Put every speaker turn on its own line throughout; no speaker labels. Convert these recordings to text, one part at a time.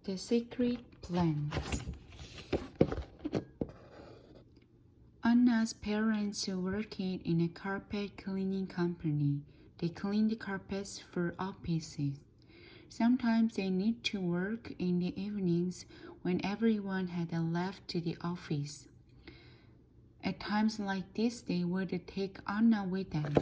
The secret plans. Anna's parents worked in a carpet cleaning company. They cleaned carpets for offices. Sometimes they need to work in the evenings when everyone had left the office. At times like this, they would take Anna with them.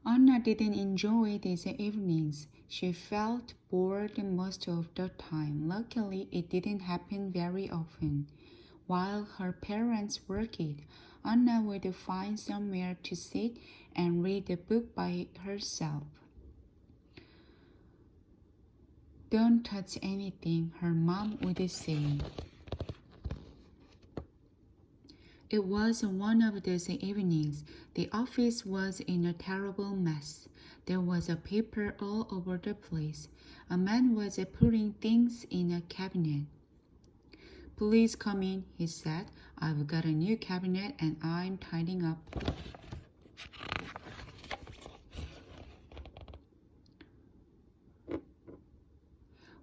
Anna didn't enjoy these evenings. She felt bored most of the time. Luckily, it didn't happen very often. While her parents worked, Anna would find somewhere to sit and read a book by herself. "Don't touch anything," her mom would say. It was one of those evenings. The office was in a terrible mess. There was a paper all over the place. A man was putting things in a cabinet. "Please come in," he said. "I've got a new cabinet and I'm tidying up."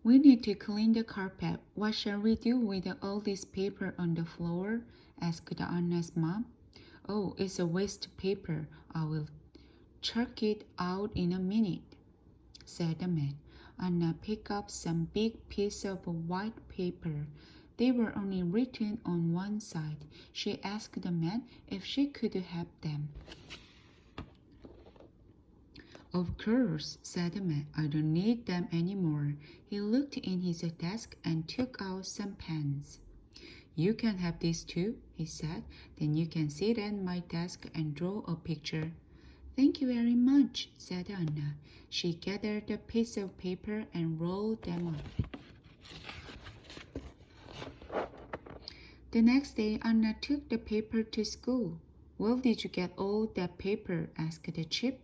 "We need to clean the carpet. What shall we do with all this paper on the floor?" asked Anna's mom. "Oh, it's a waste paper. I will chuck it out in a minute," said the man. Anna picked up some big piece of white paper. They were only written on one side. She asked the man if she could have them. "Of course," said the man. "I don't need them anymore." He looked in his desk and took out some pens. "You can have these too," he said. "Then you can sit at my desk and draw a picture." "Thank you very much," said Anna. She gathered a piece of paper and rolled them up. The next day, Anna took the paper to school. "Where did you get all that paper?" asked the Chip.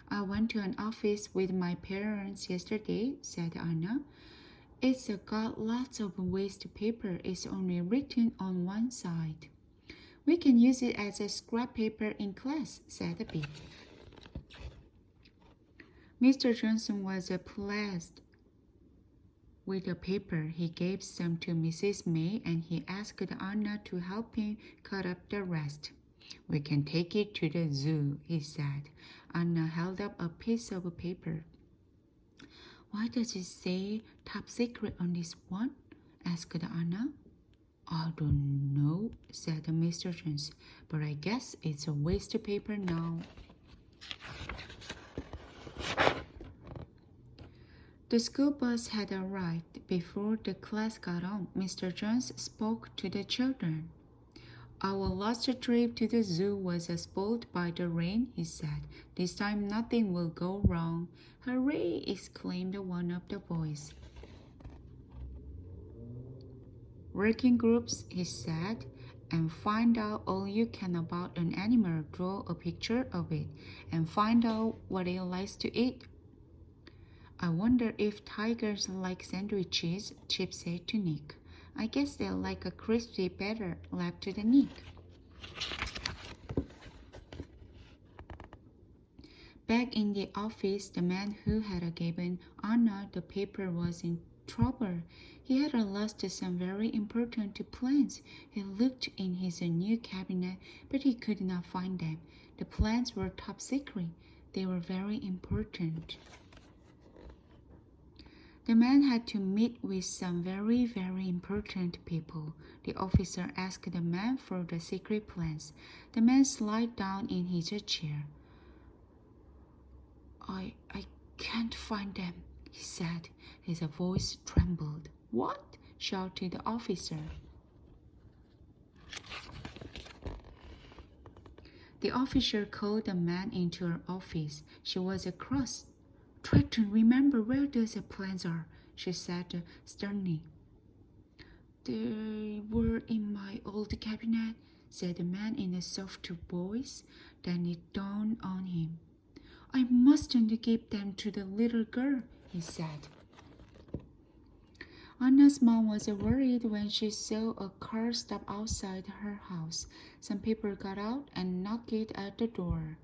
"I went to an office with my parents yesterday," said Anna. "It's got lots of waste paper. It's only written on one side." "We can use it as a scrap paper in class," said Bee. Mr. Johnson was pleased with the paper. He gave some to Mrs. May and he asked Anna to help him cut up the rest. "We can take it to the zoo," he said. Anna held up a piece of paper. "Why does it say top secret on this one?" asked Anna. "I don't know," said Mr. Jones, "but I guess it's a waste paper now." The school bus had arrived. Before the class got on, Mr. Jones spoke to the children. "Our last trip to the zoo was spoiled by the rain," he said. "This time nothing will go wrong." "Hooray!" exclaimed one of the boys. "Work in groups," he said, "and find out all you can about an animal. Draw a picture of it and find out what it likes to eat." "I wonder if tigers like sandwiches," Chip said to Nick. "I guess they like a crispy better," laughed Nick. Back in the office, the man who had given Anna the paper was in trouble. He had lost some very important plans. He looked in his new cabinet, but he could not find them. The plans were top secret. They were very important. The man had to meet with some very, very important people. The officer asked the man for the secret plans. The man slid down in his chair. I can't find them," he said. His voice trembled. "What?" shouted the officer. The officer called the man into her office. She was cross. "Try to remember where those plans are," she said sternly. "They were in my old cabinet," said the man in a soft voice. Then it dawned on him. "I mustn't give them to the little girl," he said. Anna's mom was worried when she saw a car stop outside her house. Some people got out and knocked at the door.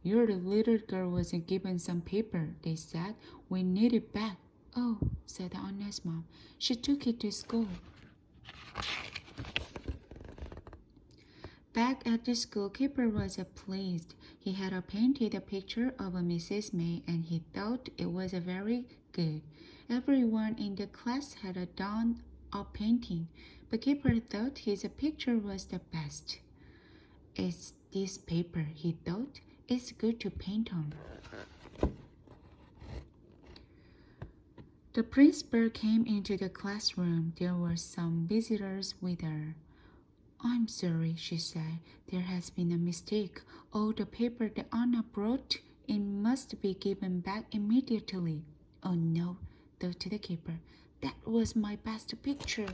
Your little girl was given some paper, they said. We need it back. Oh, said Anna's mom. She took it to school. Back at the school, Kipper was pleased. He had painted a picture of Mrs. May and he thought it was very good. Everyone in the class had done a painting, but Kipper thought his picture was the best. It's this paper, he thought. It's good to paint on. The principal came into the classroom. There were some visitors with her. I'm sorry, she said. There has been a mistake. All the paper that Anna brought in must be given back immediately. Oh no, thought the keeper. That was my best picture.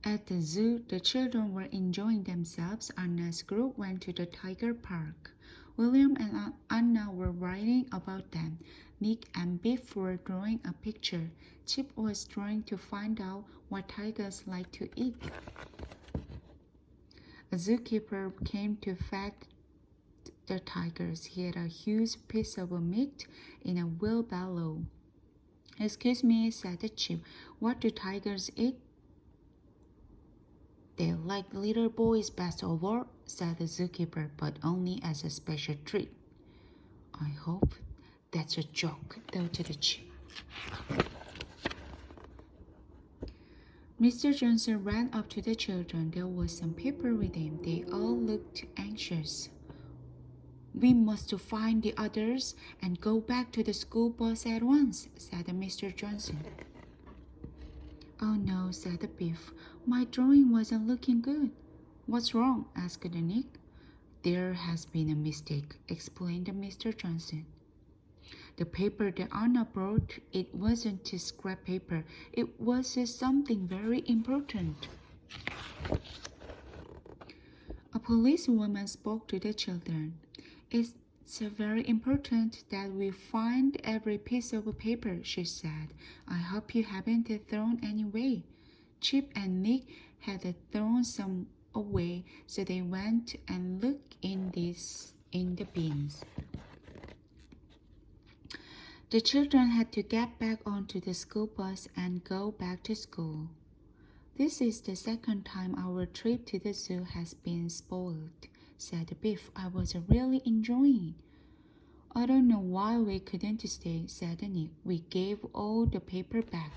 At the zoo, the children were enjoying themselves. Anna's group went to the tiger park. William and Anna were writing about them. Nick and Biff were drawing a picture. Chip was trying to find out what tigers like to eat. A zookeeper came to feed the tigers. He had a huge piece of meat in a wheelbarrow. Excuse me, said Chip. What do tigers eat? They like little boys best of all, said the zookeeper, but only as a special treat. I hope that's a joke, thought the Chip. Mr. Johnson ran up to the children. There was some paper with him. They all looked anxious. We must find the others and go back to the school bus at once, said Mr. Johnson. Oh no, said Biff. My drawing wasn't looking good. What's wrong? Asked Nick. There has been a mistake, explained Mr. Johnson. The paper that Anna brought, it wasn't scrap paper. It was something very important. A policewoman spoke to the children. It's very important that we find every piece of paper, she said. I hope you haven't thrown any away. Chip and Nick had thrown some away, so they went and looked in the bins. The children had to get back onto the school bus and go back to school. This is the second time our trip to the zoo has been spoiled, said Biff. I was really enjoying it. I don't know why we couldn't stay, said Nick. We gave all the paper back.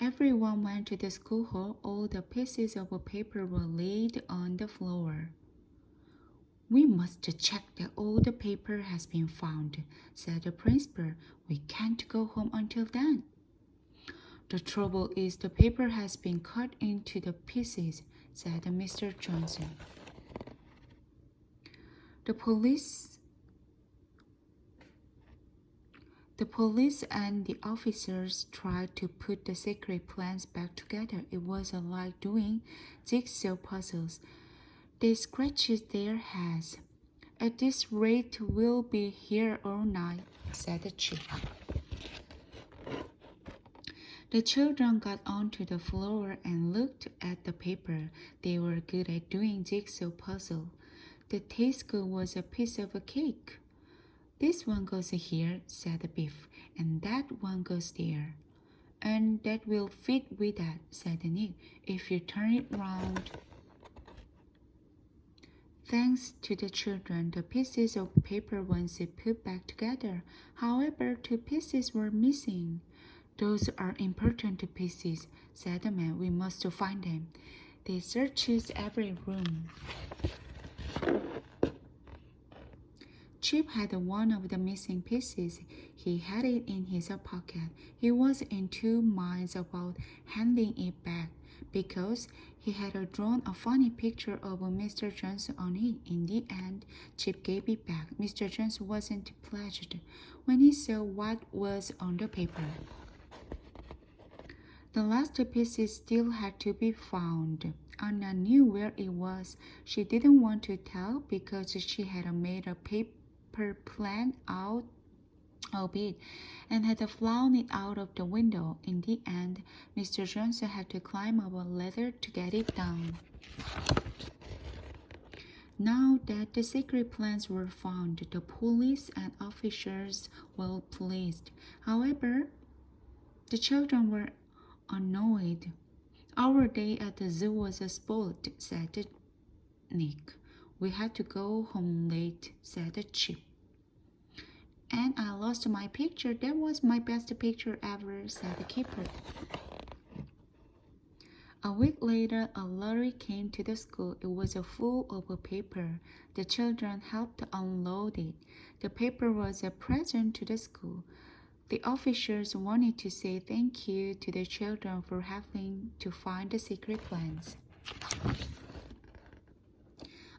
Everyone went to the school hall. All the pieces of paper were laid on the floor. We must check that all the paper has been found, said the principal. We can't go home until then. The trouble is the paper has been cut into the pieces, said Mr. Johnson. The police and the officers tried to put the secret plans back together. It was like doing jigsaw puzzles. They scratched their heads. At this rate, we'll be here all night, said the chief. The children got onto the floor and looked at the paper. They were good at doing jigsaw puzzle. The table was a piece of a cake. This one goes here, said Biff, and that one goes there. And that will fit with that, said Nick, if you turn it round. Thanks to the children, the pieces of paper once put back together. However, 2 pieces were missing. Those are important pieces, said the man. We must find them. They searched every room. Chip had one of the missing pieces. He had it in his pocket. He was in 2 minds about handing it back because he had drawn a funny picture of Mr. Johnson on it. In the end, Chip gave it back. Mr. Johnson wasn't pleased when he saw what was on the paper. The last piece still had to be found. Anna knew where it was. She didn't want to tell because she had made a paper plan out a bit and had flown it out of the window. In the end, Mr. Johnson had to climb up a ladder to get it down. Now that the secret plans were found, the police and officers were pleased. However, the children were annoyed. "Our day at the zoo was spoiled," said Nick. "We had to go home late," said Chip. "And I lost my picture. That was my best picture ever," said the keeper. A week later, a lorry came to the school. It was full of paper. The children helped unload it. The paper was a present to the school. The officers wanted to say thank you to the children for helping to find the secret plans.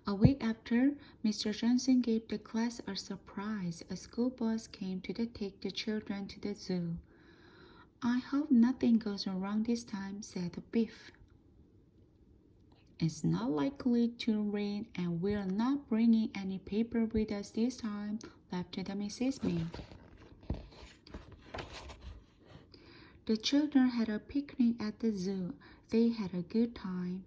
A week after, Mr. Johnson gave the class a surprise. A school bus came to take the children to the zoo. "I hope nothing goes wrong this time," said Biff. "It's not likely to rain, and we're not bringing any paper with us this time," laughed the Mrs. May. The children had a picnic at the zoo. They had a good time.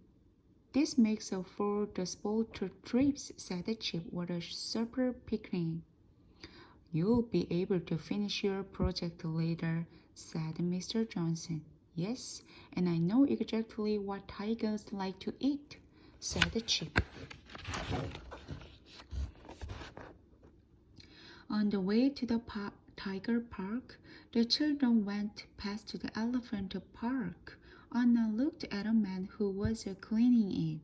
"This makes up for the spoiled trips," said Chip. "What a super picnic." "You'll be able to finish your project later," said Mr. Johnson. "Yes, and I know exactly what tigers like to eat," said Chip. On the way to the Tiger Park, the children went past the Elephant Park. Anna looked at a man who was cleaning it.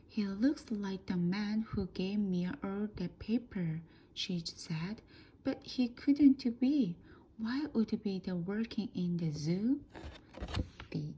"He looks like the man who gave me all that paper," she said, "but he couldn't be. Why would he be working in the zoo?" The